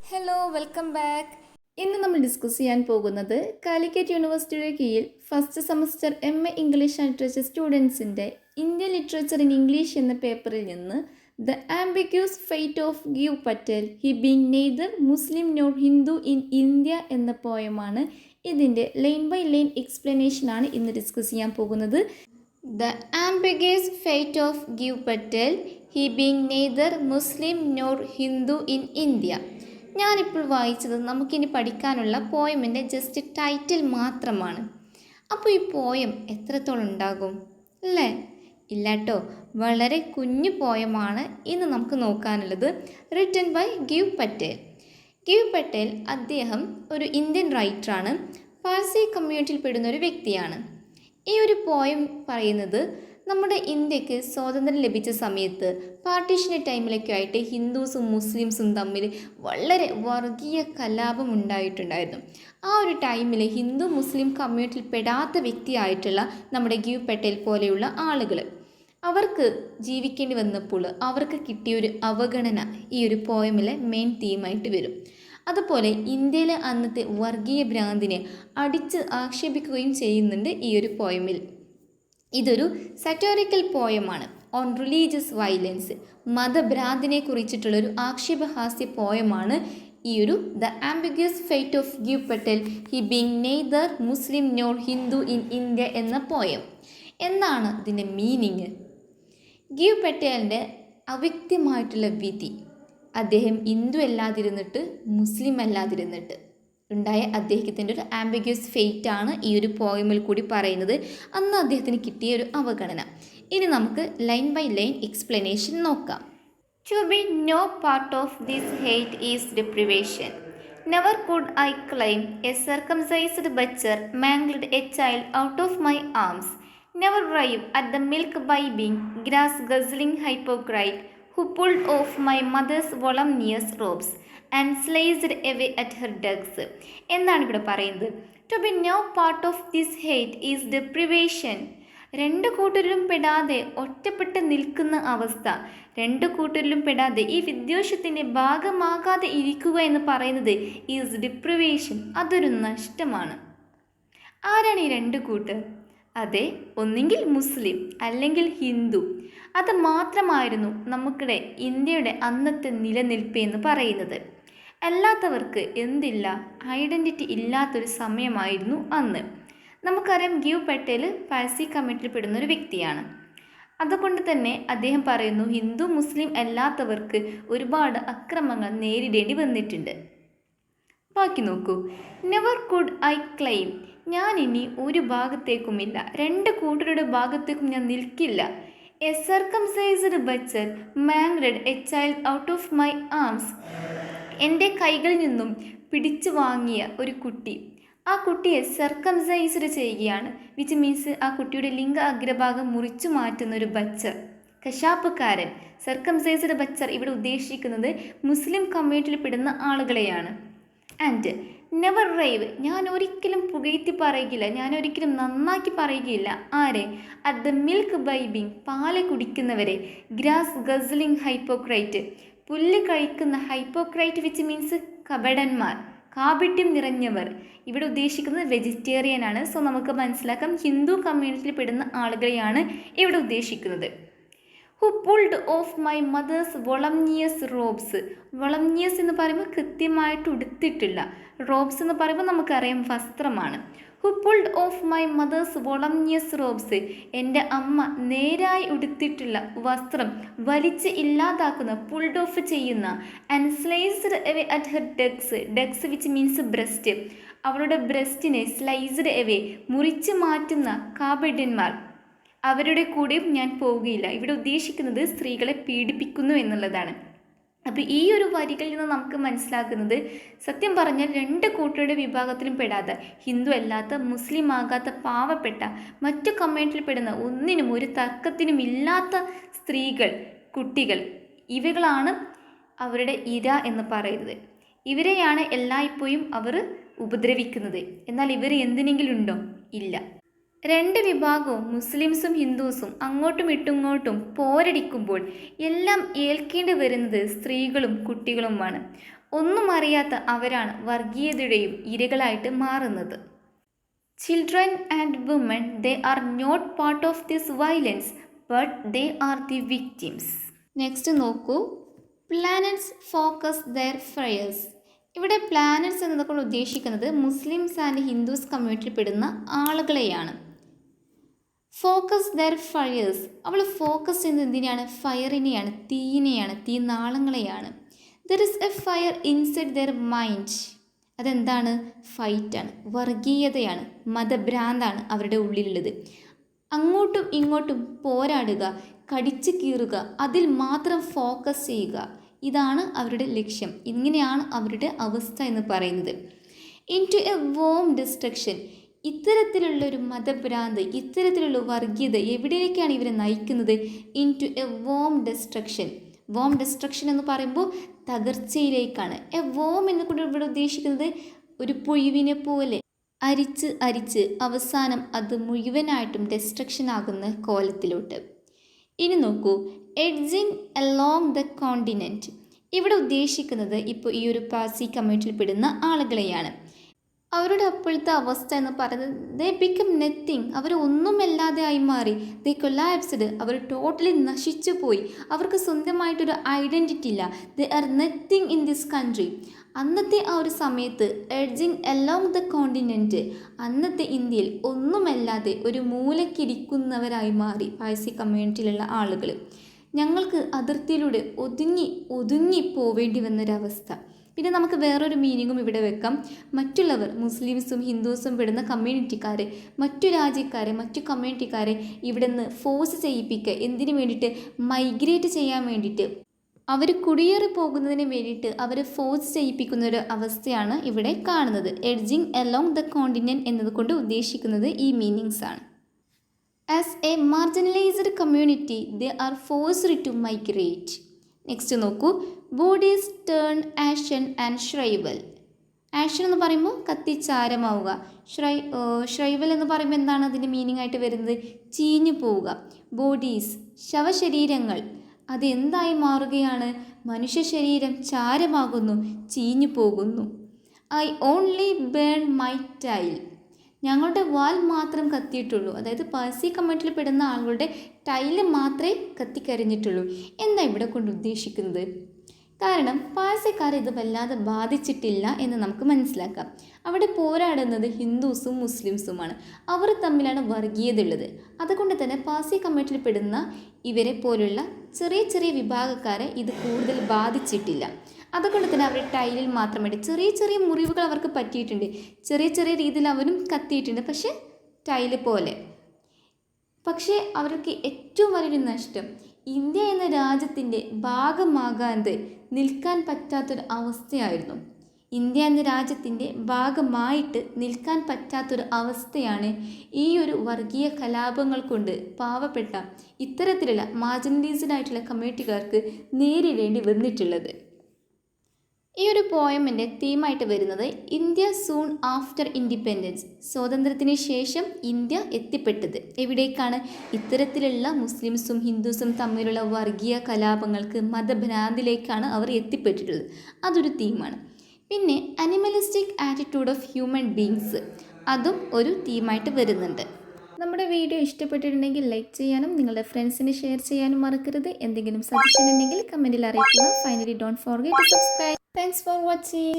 Hello welcome back. ഇന്ന് നമ്മൾ discuss ചെയ്യാൻ പോകുന്നത് കാലിക്കറ്റ് യൂണിവേഴ്സിറ്റിയുടെ കീഴിൽ first semester MA English and literature സ്റ്റുഡൻസിൻ്റെ ഇന്ത്യൻ ലിറ്ററേച്ചർ ഇൻ ഇംഗ്ലീഷ് എന്ന പേപ്പറിൽ നിന്ന് the ambiguous fate of Gieve Patel he being neither Muslim nor Hindu in India എന്ന പോയമാണ്. ഇതിൻ്റെ ലൈൻ ബൈ ലൈൻ എക്സ്പ്ലനേഷനാണ് ഇന്ന് ഡിസ്കസ് ചെയ്യാൻ പോകുന്നത്. The ambiguous fate of Gieve Patel he being neither Muslim nor Hindu in India. ഞാനിപ്പോൾ വായിച്ചത് നമുക്കിനി പഠിക്കാനുള്ള പോയമിൻ്റെ ജസ്റ്റ് ടൈറ്റിൽ മാത്രമാണ്. അപ്പോൾ ഈ പോയം എത്രത്തോളം ഉണ്ടാകും അല്ലേ? ഇല്ലാട്ടോ, വളരെ കുഞ്ഞു പോയമാണ് ഇന്ന് നമുക്ക് നോക്കാനുള്ളത്. Written by Gieve Patel. ഗീവ് പറ്റേൽ അദ്ദേഹം ഒരു ഇന്ത്യൻ റൈറ്ററാണ്, പാഴ്സി കമ്മ്യൂണിറ്റിയിൽ പെടുന്ന ഒരു വ്യക്തിയാണ്. ഈ ഒരു പോയം പറയുന്നത് നമ്മുടെ ഇന്ത്യക്ക് സ്വാതന്ത്ര്യം ലഭിച്ച സമയത്ത് പാർട്ടീഷൻ്റെ ടൈമിലൊക്കെ ആയിട്ട് ഹിന്ദുസും മുസ്ലിംസും തമ്മിൽ വളരെ വർഗീയ കലാപം ഉണ്ടായിട്ടുണ്ടായിരുന്നു. ആ ഒരു ടൈമിൽ ഹിന്ദു മുസ്ലിം കമ്മ്യൂണിറ്റിയിൽ പെടാത്ത വ്യക്തിയായിട്ടുള്ള നമ്മുടെ ഗീവ് പട്ടേൽ പോലെയുള്ള ആളുകൾ അവർക്ക് ജീവിക്കേണ്ടി വന്നപ്പോൾ അവർക്ക് കിട്ടിയൊരു അവഗണന ഈ ഒരു പോയമിലെ മെയിൻ തീമായിട്ട് വരും. അതുപോലെ ഇന്ത്യയിലെ അന്നത്തെ വർഗീയ ഭ്രാന്തിനെ അടിച്ച് ആക്ഷേപിക്കുകയും ചെയ്യുന്നുണ്ട് ഈ ഒരു പോയമിൽ. ഇതൊരു സറ്റോറിക്കൽ പോയമാണ് ഓൺ റിലീജിയസ് വയലൻസ്, മതഭ്രാന്തിനെ കുറിച്ചിട്ടുള്ളൊരു ആക്ഷേപഹാസ്യ പോയമാണ് ഈ ഒരു the ambiguous fate of Gieve Patel he being neither Muslim nor Hindu in India എന്ന പോയം. എന്താണ് ഇതിൻ്റെ മീനിങ്? ഗീവ് പട്ടേലിൻ്റെ അവ്യക്തമായിട്ടുള്ള വിധി, അദ്ദേഹം ഹിന്ദു അല്ലാതിരുന്നിട്ട് മുസ്ലിം അല്ലാതിരുന്നിട്ട് ഉണ്ടായ അദ്ദേഹത്തിൻ്റെ ഒരു ആംബിഗ്യൂസ് ഫെയ്റ്റ് ആണ് ഈ ഒരു പോയമിൽ കൂടി പറയുന്നത്. അന്ന് അദ്ദേഹത്തിന് കിട്ടിയ ഒരു അവഗണന. ഇനി നമുക്ക് ലൈൻ ബൈ ലൈൻ എക്സ്പ്ലനേഷൻ നോക്കാം. To be no part of this hate is deprivation. Never could I claim a circumcised butcher mangled a child out of my arms. Never rave at the milk bibbing grass guzzling hypocrite who pulled off my mother's voluminous robes and sliced away at her dugs. എന്താണ് ഇവിടെ പറയുന്നത്? To be no part of this hate is deprivation. രണ്ട് കൂട്ടരിലും പെടാതെ ഒറ്റപ്പെട്ട് നിൽക്കുന്ന അവസ്ഥ, രണ്ട് കൂട്ടരിലും പെടാതെ ഈ വിദ്വേഷത്തിൻ്റെ ഭാഗമാകാതെ ഇരിക്കുക എന്ന് പറയുന്നത് ഈസ് ഡിപ്രിവേഷൻ. അതൊരു നഷ്ടമാണ്. ആരാണ് ഈ രണ്ട് കൂട്ടർ? അതെ, ഒന്നെങ്കിൽ മുസ്ലിം അല്ലെങ്കിൽ ഹിന്ദു. അത് മാത്രമായിരുന്നു നമുക്കിടെ ഇന്ത്യയുടെ അന്നത്തെ നിലനിൽപ്പ് എന്ന് പറയുന്നത്. അല്ലാത്തവർക്ക് എന്തില്ല, ഐഡൻറ്റിറ്റി ഇല്ലാത്തൊരു സമയമായിരുന്നു അന്ന്. നമുക്കറിയാം ഗീവ് പട്ടേൽ പാഴ്സി കമ്മ്യൂണിറ്റിയിൽ പെടുന്ന ഒരു വ്യക്തിയാണ്. അതുകൊണ്ട് തന്നെ അദ്ദേഹം പറയുന്നു ഹിന്ദു മുസ്ലിം അല്ലാത്തവർക്ക് ഒരുപാട് അക്രമങ്ങൾ നേരിടേണ്ടി വന്നിട്ടുണ്ട്. ബാക്കി നോക്കൂ. Never could I claim. ഞാൻ ഇനി ഒരു ഭാഗത്തേക്കുമില്ല, രണ്ട് കൂട്ടരുടെ ഭാഗത്തേക്കും ഞാൻ നിൽക്കില്ല. A circumcised butcher mangled a child out of my arms. എൻ്റെ കൈകളിൽ നിന്നും പിടിച്ചു വാങ്ങിയ ഒരു കുട്ടി, ആ കുട്ടിയെ സർക്കംസൈസ്ഡ് ചെയ്യുകയാണ്. വിച്ച് മീൻസ് ആ കുട്ടിയുടെ ലിംഗ അഗ്രഭാഗം മുറിച്ചു മാറ്റുന്ന ഒരു ബച്ചർ, കശാപ്പുകാരൻ. സർക്കംസൈസ്ഡ് ബച്ചർ ഇവിടെ ഉദ്ദേശിക്കുന്നത് മുസ്ലിം കമ്മ്യൂണിറ്റിയിൽ പെടുന്ന ആളുകളെയാണ്. And never rave. ഞാൻ ഒരിക്കലും പുകഴ്ത്തി പറയുകയില്ല, ഞാൻ ഒരിക്കലും നന്നാക്കി പറയുകയില്ല. ആരെ? At the milk bibbing. പാല് കുടിക്കുന്നവരെ. Grass guzzling ഹൈപ്പോക്രൈറ്റ്. പുല്ല് കഴിക്കുന്ന ഹൈപ്പോക്രൈറ്റ് വിച്ച് മീൻസ് കപടന്മാർ, കാപട്യം നിറഞ്ഞവർ. ഇവിടെ ഉദ്ദേശിക്കുന്നത് വെജിറ്റേറിയൻ ആണ്. സോ നമുക്ക് മനസ്സിലാക്കാം ഹിന്ദു കമ്മ്യൂണിറ്റിയിൽ പെടുന്ന ആളുകളെയാണ് ഇവിടെ ഉദ്ദേശിക്കുന്നത്. Who pulled off my mother's voluminous robes. Voluminous എന്ന് പറയുമ്പോൾ കൃത്യമായിട്ട് ഉടുത്തിട്ടില്ല, റോബ്സ് എന്ന് പറയുമ്പോൾ നമുക്കറിയാം വസ്ത്രമാണ്. Who pulled off my mother's voluminous robes. എൻ്റെ അമ്മ നേരായി ഉടുത്തിട്ടുള്ള വസ്ത്രം വലിച്ച് ഇല്ലാതാക്കുന്ന, പുൾഡ് ഓഫ് ചെയ്യുന്ന. And sliced away at her dugs. Dugs which means breast. അവളുടെ ബ്രസ്റ്റിനെ സ്ലൈസ്ഡ് എവേ മുറിച്ച് മാറ്റുന്ന കാപട്യന്മാർ, അവരുടെ കൂടെയും ഞാൻ പോവുകയില്ല. ഇവിടെ ഉദ്ദേശിക്കുന്നത് സ്ത്രീകളെ പീഡിപ്പിക്കുന്നു എന്നുള്ളതാണ്. അപ്പോൾ ഈ ഒരു വരികളിൽ നിന്ന് നമുക്ക് മനസ്സിലാക്കുന്നത് സത്യം പറഞ്ഞാൽ രണ്ട് കൂട്ടരുടെ വിഭാഗത്തിലും പെടാത്ത, ഹിന്ദു അല്ലാത്ത മുസ്ലിം ആകാത്ത പാവപ്പെട്ട മറ്റു കമ്മ്യൂണിറ്റിയിൽ പെടുന്ന, ഒന്നിനും ഒരു തർക്കത്തിനും ഇല്ലാത്ത സ്ത്രീകൾ, കുട്ടികൾ, ഇവകളാണ് അവരുടെ ഇര എന്ന് പറയുന്നത്. ഇവരെയാണ് എല്ലായ്പ്പോഴും അവർ ഉപദ്രവിക്കുന്നത്. എന്നാൽ ഇവർ എന്തിനെങ്കിലും ഉണ്ടോ? ഇല്ല. രണ്ട് വിഭാഗവും മുസ്ലിംസും ഹിന്ദുസും അങ്ങോട്ടും ഇട്ടുങ്ങോട്ടും പോരടിക്കുമ്പോൾ എല്ലാം ഏൽക്കേണ്ടി വരുന്നത് സ്ത്രീകളും കുട്ടികളുമാണ്. ഒന്നും അറിയാത്ത അവരാണ് വർഗീയതയുടെയും ഇരകളായിട്ട് മാറുന്നത്. Children and women, they are not part of this violence, but they are the victims. Next നോക്കൂ, പ്ലാനറ്റ്സ് ഫോക്കസ് ദെയർ ഫയർസ്. ഇവിടെ പ്ലാനറ്റ്സ് എന്നതുകൊണ്ട് ഉദ്ദേശിക്കുന്നത് മുസ്ലിംസ് ആൻഡ് ഹിന്ദുസ് കമ്മ്യൂണിറ്റിയിൽ പെടുന്ന ആളുകളെയാണ്. ഫോക്കസ് ദെയർ ഫയർസ്, അവൾ ഫോക്കസ് ചെയ്യുന്നത് എന്തിനെയാണ്? ഫയറിനെയാണ്, തീയിനെയാണ്, തീ നാളങ്ങളെയാണ്. There is a fire inside their mind. അതെന്താണ്? ഫൈറ്റാണ്, വർഗീയതയാണ്, മതഭ്രാന്താണ് അവരുടെ ഉള്ളിലുള്ളത്. അങ്ങോട്ടും ഇങ്ങോട്ടും പോരാടുക, കടിച്ചു കീറുക, അതിൽ മാത്രം ഫോക്കസ് ചെയ്യുക, ഇതാണ് അവരുടെ ലക്ഷ്യം. ഇങ്ങനെയാണ് അവരുടെ അവസ്ഥ എന്ന് പറയുന്നത്. Into a warm destruction, ഇത്തരത്തിലുള്ളൊരു മതഭ്രാന്ത്, ഇത്തരത്തിലുള്ള വർഗീയത എവിടേക്കാണ് ഇവരെ നയിക്കുന്നത്? Into a warm destruction. Warm destruction എന്ന് പറയുമ്പോൾ തകർച്ചയിലേക്കാണ്. എ വോം എന്നുകൊണ്ട് ഇവിടെ ഉദ്ദേശിക്കുന്നത് ഒരു പുഴുവിനെ പോലെ അരിച്ച് അരിച്ച് അവസാനം അത് മുഴുവനായിട്ടും ഡിസ്ട്രക്ഷൻ ആകുന്ന കോലത്തിലോട്ട്. ഇനി നോക്കൂ, എഡ്ജിങ് അലോങ് ദ കോണ്ടിനെൻറ്റ്. ഇവിടെ ഉദ്ദേശിക്കുന്നത് ഇപ്പോൾ ഈ ഒരു പാസി കമ്മ്യൂണിറ്റിയിൽ പെടുന്ന ആളുകളെയാണ്. അവരുടെ അപ്പോഴത്തെ അവസ്ഥ എന്ന് പറയുന്നത് ദേ ബിക്കം നത്തിങ്, അവർ ഒന്നുമല്ലാതെ ആയി മാറി. ദേ കൊലാപ്സ്ഡ്, അവർ ടോട്ടലി നശിച്ചു പോയി. അവർക്ക് സ്വന്തമായിട്ടൊരു ഐഡൻറ്റിറ്റി ഇല്ല. They are nothing in this country. അന്നത്തെ ആ ഒരു സമയത്ത് എഡ്ജിങ് അലോങ് ദ കോണ്ടിനെൻറ്റ്, അന്നത്തെ ഇന്ത്യയിൽ ഒന്നുമല്ലാതെ ഒരു മൂലക്കിരിക്കുന്നവരായി മാറി പാഴ്സി കമ്മ്യൂണിറ്റിയിലുള്ള ആളുകൾ. ഞങ്ങൾക്ക് അതിർത്തിയിലൂടെ ഒതുങ്ങി പോവേണ്ടി വന്നൊരവസ്ഥ. പിന്നെ നമുക്ക് വേറൊരു മീനിങ്ങും ഇവിടെ വെക്കാം. മറ്റുള്ളവർ, മുസ്ലിംസും ഹിന്ദുസും പെടുന്ന കമ്മ്യൂണിറ്റിക്കാരെ, മറ്റു രാജ്യക്കാരെ, മറ്റു കമ്മ്യൂണിറ്റിക്കാരെ ഇവിടെ നിന്ന് ഫോഴ്സ് ചെയ്യിപ്പിക്കുക. എന്തിനു വേണ്ടിയിട്ട്? മൈഗ്രേറ്റ് ചെയ്യാൻ വേണ്ടിയിട്ട്, അവർ കുടിയേറി പോകുന്നതിന് വേണ്ടിയിട്ട് അവർ ഫോഴ്സ് ചെയ്യിപ്പിക്കുന്ന ഒരു അവസ്ഥയാണ് ഇവിടെ കാണുന്നത്. എഡ്ജിങ് അലോങ് ദ കോണ്ടിനെൻറ്റ് എന്നതുകൊണ്ട് ഉദ്ദേശിക്കുന്നത് ഈ മീനിങ്സ് ആണ്. As a marginalised community they are forced to migrate. Next നോക്കൂ, bodies turn ashen and shrivel. Ashen എന്ന് പറയുമ്പോൾ കത്തിച്ചാരമാവുക. ഷ്രൈവൽ എന്ന് പറയുമ്പോൾ എന്താണ് അതിൻ്റെ മീനിങ് ആയിട്ട് വരുന്നത്? ചീഞ്ഞു പോവുക. ബോഡീസ്, ശവശരീരങ്ങൾ, അതെന്തായി മാറുകയാണ്? മനുഷ്യ ശരീരം ചാരമാകുന്നു, ചീഞ്ഞു പോകുന്നു. I only burn my tail. ഞങ്ങളുടെ വാൽ മാത്രം കത്തിയിട്ടുള്ളൂ. അതായത് പാഴ്സി കമ്മ്യൂണിറ്റിയിൽ പെടുന്ന ആളുകളുടെ ടൈല് മാത്രമേ കത്തിക്കരിഞ്ഞിട്ടുള്ളൂ. എന്താ ഇവിടെ കൊണ്ട് ഉദ്ദേശിക്കുന്നത്? കാരണം പാഴ്സിക്കാരെ ഇത് വല്ലാതെ ബാധിച്ചിട്ടില്ല എന്ന് നമുക്ക് മനസ്സിലാക്കാം. അവിടെ പോരാടുന്നത് ഹിന്ദുസും മുസ്ലിംസുമാണ്. അവർ തമ്മിലാണ് വർഗീയത ഉള്ളത്. അതുകൊണ്ട് തന്നെ പാഴ്സി കമ്മ്യൂണിറ്റിയിൽ പെടുന്ന ഇവരെ പോലുള്ള ചെറിയ ചെറിയ വിഭാഗക്കാരെ ഇത് കൂടുതൽ ബാധിച്ചിട്ടില്ല. അതുകൊണ്ട് തന്നെ അവർ ടൈലിൽ മാത്രമായിട്ട് ചെറിയ ചെറിയ മുറിവുകൾ അവർക്ക് പറ്റിയിട്ടുണ്ട്. ചെറിയ ചെറിയ രീതിയിൽ അവരും കത്തിയിട്ടുണ്ട്, പക്ഷേ ടൈല് പോലെ. പക്ഷേ അവർക്ക് ഏറ്റവും വലിയൊരു നഷ്ടം ഇന്ത്യ എന്ന രാജ്യത്തിൻ്റെ ഭാഗമാകാതെ നിൽക്കാൻ പറ്റാത്തൊരു അവസ്ഥയായിരുന്നു. ഇന്ത്യ എന്ന രാജ്യത്തിൻ്റെ ഭാഗമായിട്ട് നിൽക്കാൻ പറ്റാത്തൊരു അവസ്ഥയാണ് ഈ ഒരു വർഗീയ കലാപങ്ങൾ കൊണ്ട് പാവപ്പെട്ട ഇത്തരത്തിലുള്ള മാർജിനലൈസ്ഡ് ആയിട്ടുള്ള കമ്മ്യൂണിറ്റിക്കാർക്ക് നേരിടേണ്ടി വന്നിട്ടുള്ളത്. ഈ ഒരു പോയമിൻ്റെ തീമായിട്ട് വരുന്നത് ഇന്ത്യ സൂൺ ആഫ്റ്റർ ഇൻഡിപെൻഡൻസ്. സ്വാതന്ത്ര്യത്തിന് ശേഷം ഇന്ത്യ എത്തിപ്പെട്ടത് എവിടേക്കാണ്? ഇത്തരത്തിലുള്ള മുസ്ലിംസും ഹിന്ദുസും തമ്മിലുള്ള വർഗീയ കലാപങ്ങൾക്ക്, മതഭ്രാന്തിലേക്കാണ് അവർ എത്തിപ്പെട്ടിട്ടുള്ളത്. അതൊരു തീമാണ്. പിന്നെ അനിമലിസ്റ്റിക് ആറ്റിറ്റ്യൂഡ് ഓഫ് ഹ്യൂമൻ ബീങ്സ്, അതും ഒരു തീമായിട്ട് വരുന്നുണ്ട്. നമ്മുടെ വീഡിയോ ഇഷ്ടപ്പെട്ടിട്ടുണ്ടെങ്കിൽ ലൈക്ക് ചെയ്യാനും നിങ്ങളുടെ ഫ്രണ്ട്സിന് ഷെയർ ചെയ്യാനും മറക്കരുത്. എന്തെങ്കിലും സജഷൻ ഉണ്ടെങ്കിൽ കമൻറ്റിൽ അറിയിക്കുക. Finally don't forget to subscribe. Thanks for watching.